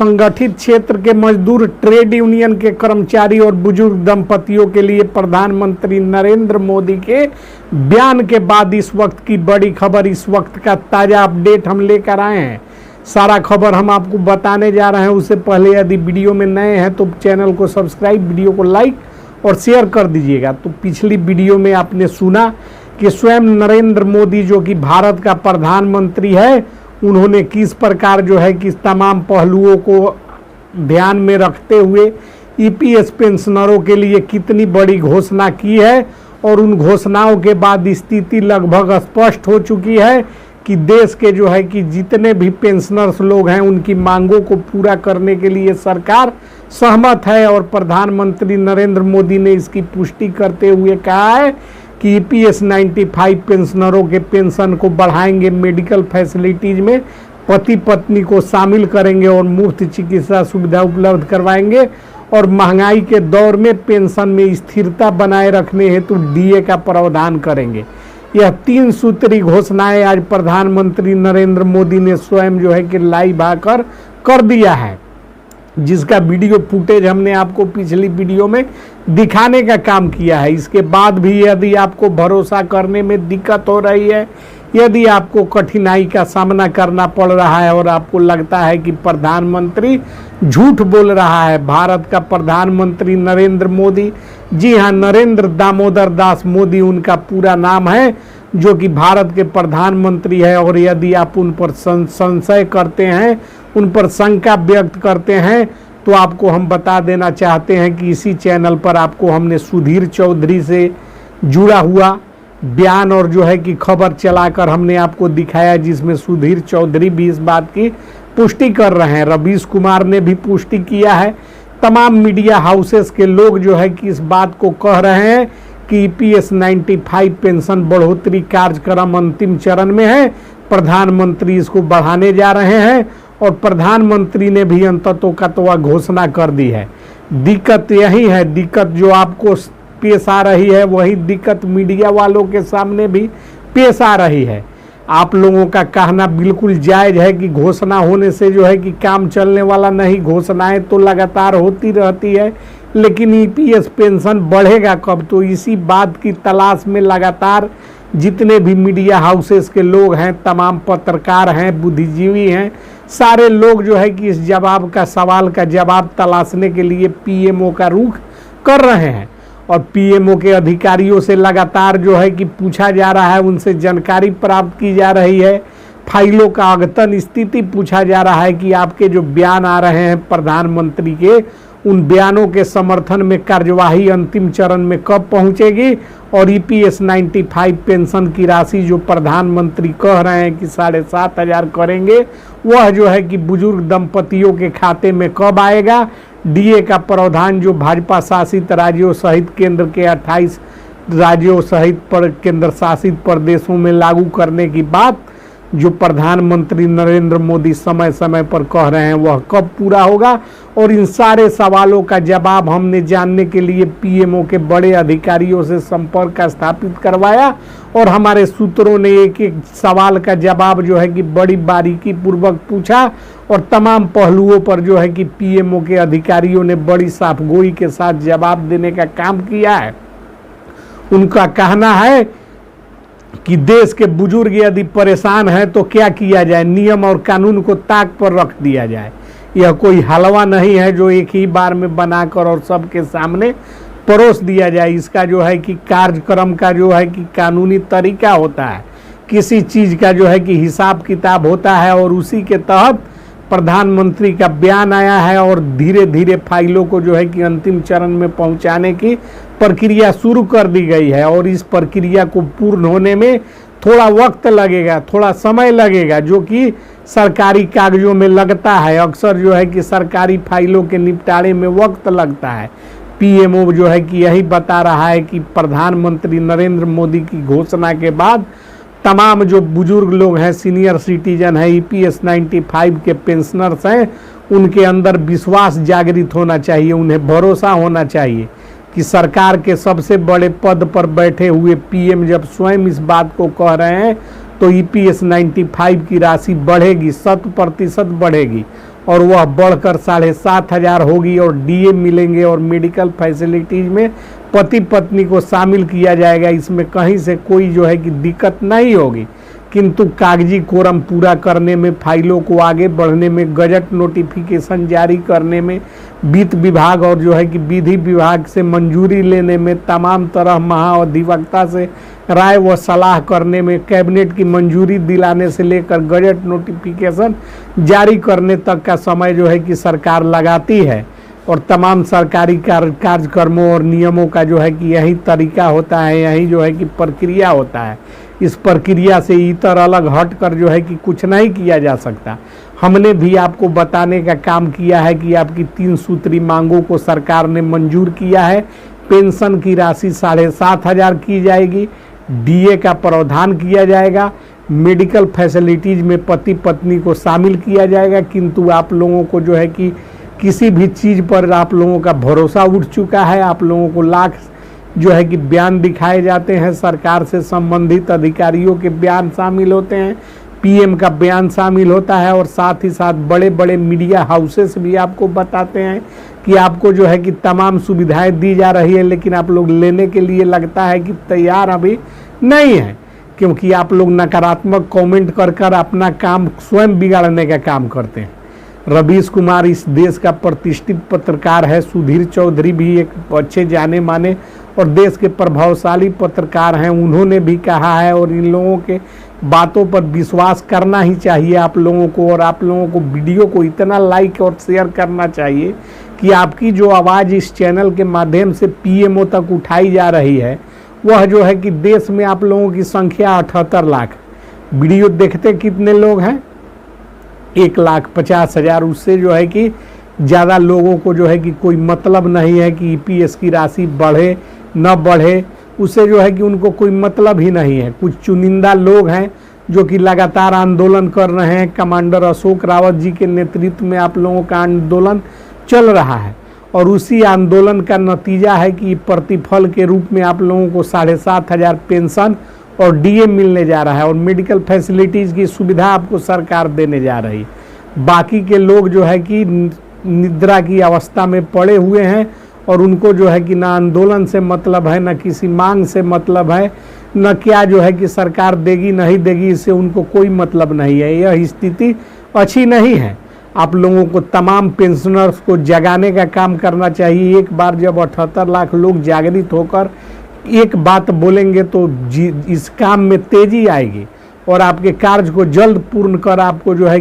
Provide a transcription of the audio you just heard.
संगठित क्षेत्र के मजदूर, ट्रेड यूनियन के कर्मचारी और बुजुर्ग दंपतियों के लिए प्रधानमंत्री नरेंद्र मोदी के बयान के बाद इस वक्त की बड़ी खबर, इस वक्त का ताज़ा अपडेट हम लेकर आए हैं। सारा खबर हम आपको बताने जा रहे हैं। उससे पहले यदि वीडियो में नए हैं तो चैनल को सब्सक्राइब, वीडियो को लाइक और शेयर कर दीजिएगा। तो पिछली वीडियो में आपने सुना कि स्वयं नरेंद्र मोदी जो कि भारत का प्रधानमंत्री है, उन्होंने किस प्रकार जो है कि तमाम पहलुओं को ध्यान में रखते हुए ईपीएस पेंशनरों के लिए कितनी बड़ी घोषणा की है। और उन घोषणाओं के बाद स्थिति लगभग स्पष्ट हो चुकी है कि देश के जो है कि जितने भी पेंशनर्स लोग हैं, उनकी मांगों को पूरा करने के लिए सरकार सहमत है। और प्रधानमंत्री नरेंद्र मोदी ने इसकी पुष्टि करते हुए कहा है कि ईपीएस 95 पेंशनरों के पेंशन को बढ़ाएंगे, मेडिकल फैसिलिटीज में पति पत्नी को शामिल करेंगे और मुफ्त चिकित्सा सुविधा उपलब्ध करवाएंगे। और महंगाई के दौर में पेंशन में स्थिरता बनाए रखने हेतु डीए का प्रावधान करेंगे। यह 3 सूत्री घोषणाएं आज प्रधानमंत्री नरेंद्र मोदी ने स्वयं जो है कि लाइव आकर कर दिया है, जिसका वीडियो फुटेज हमने आपको पिछली वीडियो में दिखाने का काम किया है। इसके बाद भी यदि आपको भरोसा करने में दिक्कत हो रही है, यदि आपको कठिनाई का सामना करना पड़ रहा है और आपको लगता है कि प्रधानमंत्री झूठ बोल रहा है, भारत का प्रधानमंत्री नरेंद्र मोदी, जी हाँ, नरेंद्र दामोदर दास मोदी उनका पूरा नाम है, जो कि भारत के प्रधानमंत्री है। और यदि आप उन पर संशय करते हैं, उन पर शंका व्यक्त करते हैं, तो आपको हम बता देना चाहते हैं कि इसी चैनल पर आपको हमने सुधीर चौधरी से जुड़ा हुआ बयान और जो है कि खबर चलाकर हमने आपको दिखाया, जिसमें सुधीर चौधरी भी इस बात की पुष्टि कर रहे हैं, रवीश कुमार ने भी पुष्टि किया है। तमाम मीडिया हाउसेस के लोग जो है कि इस बात को कह रहे हैं कि ईपीएस 95 पेंशन बढ़ोतरी कार्यक्रम अंतिम चरण में है, प्रधानमंत्री इसको बढ़ाने जा रहे हैं। और प्रधानमंत्री ने भी अंततोगत्वा घोषणा कर दी है। दिक्कत यही है, दिक्कत जो आपको पेश आ रही है वही दिक्कत मीडिया वालों के सामने भी पेश आ रही है। आप लोगों का कहना बिल्कुल जायज़ है कि घोषणा होने से जो है कि काम चलने वाला नहीं, घोषणाएं तो लगातार होती रहती है, लेकिन ईपीएस पेंशन बढ़ेगा कब, तो इसी बात की तलाश में लगातार जितने भी मीडिया हाउसेस के लोग हैं, तमाम पत्रकार हैं, बुद्धिजीवी हैं, सारे लोग जो है कि इस सवाल का जवाब तलाशने के लिए पीएमओ का रुख कर रहे हैं। और पीएमओ के अधिकारियों से लगातार जो है कि पूछा जा रहा है, उनसे जानकारी प्राप्त की जा रही है, फाइलों का अद्यतन स्थिति पूछा जा रहा है कि आपके जो बयान आ रहे हैं प्रधानमंत्री के, उन बयानों के समर्थन में कार्यवाही अंतिम चरण में कब पहुंचेगी। और ईपीएस 95 पेंशन की राशि जो प्रधानमंत्री कह रहे हैं कि 7,500 करेंगे, वह जो है कि बुजुर्ग दंपतियों के खाते में कब आएगा। डीए का प्रावधान जो भाजपा शासित राज्यों सहित केंद्र के 28 राज्यों सहित केंद्र शासित प्रदेशों में लागू करने की बात जो प्रधानमंत्री नरेंद्र मोदी समय समय पर कह रहे हैं, वह कब पूरा होगा। और इन सारे सवालों का जवाब हमने जानने के लिए पीएमओ के बड़े अधिकारियों से संपर्क स्थापित करवाया और हमारे सूत्रों ने एक एक सवाल का जवाब जो है कि बड़ी बारीकी पूर्वक पूछा और तमाम पहलुओं पर जो है कि पीएमओ के अधिकारियों ने बड़ी साफगोई के साथ जवाब देने का काम किया है। उनका कहना है कि देश के बुजुर्ग यदि परेशान हैं तो क्या किया जाए, नियम और कानून को ताक पर रख दिया जाए। यह कोई हलवा नहीं है जो एक ही बार में बनाकर और सबके सामने परोस दिया जाए। इसका जो है कि कार्यक्रम का जो है कि कानूनी तरीका होता है, किसी चीज़ का जो है कि हिसाब किताब होता है और उसी के तहत प्रधानमंत्री का बयान आया है और धीरे धीरे फाइलों को जो है कि अंतिम चरण में पहुंचाने की प्रक्रिया शुरू कर दी गई है। और इस प्रक्रिया को पूर्ण होने में थोड़ा वक्त लगेगा, थोड़ा समय लगेगा, जो कि सरकारी कागजों में लगता है। अक्सर जो है कि सरकारी फाइलों के निपटारे में वक्त लगता है। पीएमओ जो है कि यही बता रहा है कि प्रधानमंत्री नरेंद्र मोदी की घोषणा के बाद तमाम जो बुजुर्ग लोग हैं, सीनियर सिटीजन है, ईपीएस 95 के पेंशनर्स हैं, उनके अंदर विश्वास जागृत होना चाहिए, उन्हें भरोसा होना चाहिए कि सरकार के सबसे बड़े पद पर बैठे हुए पीएम जब स्वयं इस बात को कह रहे हैं तो ईपीएस 95 की राशि बढ़ेगी, 100% बढ़ेगी। और वह बढ़कर 7,500 होगी और डीए मिलेंगे और मेडिकल फैसिलिटीज में पति पत्नी को शामिल किया जाएगा। इसमें कहीं से कोई जो है कि दिक्कत नहीं होगी, किंतु कागजी कोरम पूरा करने में, फाइलों को आगे बढ़ने में, गजट नोटिफिकेशन जारी करने में, वित्त विभाग और जो है कि विधि विभाग से मंजूरी लेने में, तमाम तरह महाधिवक्ता से राय व सलाह करने में, कैबिनेट की मंजूरी दिलाने से लेकर गजट नोटिफिकेशन जारी करने तक का समय जो है कि सरकार लगाती है। और तमाम सरकारी कार्यक्रमों और नियमों का जो है कि यही तरीका होता है, यही जो है कि प्रक्रिया होता है। इस प्रक्रिया से इतर अलग हट कर जो है कि कुछ नहीं किया जा सकता। हमने भी आपको बताने का काम किया है कि आपकी 3 सूत्री मांगों को सरकार ने मंजूर किया है। पेंशन की राशि 7,500 की जाएगी, डीए का प्रावधान किया जाएगा, मेडिकल फैसिलिटीज में पति पत्नी को शामिल किया जाएगा। किंतु आप लोगों को जो है कि किसी भी चीज़ पर आप लोगों का भरोसा उठ चुका है। आप लोगों को लाख जो है कि बयान दिखाए जाते हैं, सरकार से संबंधित अधिकारियों के बयान शामिल होते हैं, पीएम का बयान शामिल होता है और साथ ही साथ बड़े बड़े मीडिया हाउसेस भी आपको बताते हैं कि आपको जो है कि तमाम सुविधाएं दी जा रही है, लेकिन आप लोग लेने के लिए लगता है कि तैयार अभी नहीं है, क्योंकि आप लोग नकारात्मक कमेंट कर कर अपना काम स्वयं बिगाड़ने का काम करते हैं। रवीश कुमार इस देश का प्रतिष्ठित पत्रकार है, सुधीर चौधरी भी एक अच्छे जाने माने और देश के प्रभावशाली पत्रकार हैं। उन्होंने भी कहा है और इन लोगों के बातों पर विश्वास करना ही चाहिए आप लोगों को। और आप लोगों को वीडियो को इतना लाइक और शेयर करना चाहिए कि आपकी जो आवाज़ इस चैनल के माध्यम से पीएमओ तक उठाई जा रही है, वह जो है कि देश में आप लोगों की संख्या 78 लाख। वीडियो देखते कितने लोग हैं? 1,50,000। उससे जो है कि ज़्यादा लोगों को जो है कि कोई मतलब नहीं है कि ईपीएस की राशि बढ़े न बढ़े, उससे जो है कि उनको कोई मतलब ही नहीं है। कुछ चुनिंदा लोग हैं जो कि लगातार आंदोलन कर रहे हैं। कमांडर अशोक रावत जी के नेतृत्व में आप लोगों का आंदोलन चल रहा है और उसी आंदोलन का नतीजा है कि प्रतिफल के रूप में आप लोगों को 7,500 पेंशन और डीए मिलने जा रहा है और मेडिकल फैसिलिटीज़ की सुविधा आपको सरकार देने जा रही है। बाकी के लोग जो है कि निद्रा की अवस्था में पड़े हुए हैं और उनको जो है कि ना आंदोलन से मतलब है, ना किसी मांग से मतलब है, न क्या जो है कि सरकार देगी नहीं देगी, इससे उनको कोई मतलब नहीं है। यह स्थिति अच्छी नहीं है। आप लोगों को तमाम पेंशनर्स को जगाने का काम करना चाहिए। एक बार जब 78 लाख लोग जागृत होकर एक बात बोलेंगे तो इस काम में तेजी आएगी और आपके कार्य को जल्द पूर्ण कर आपको जो है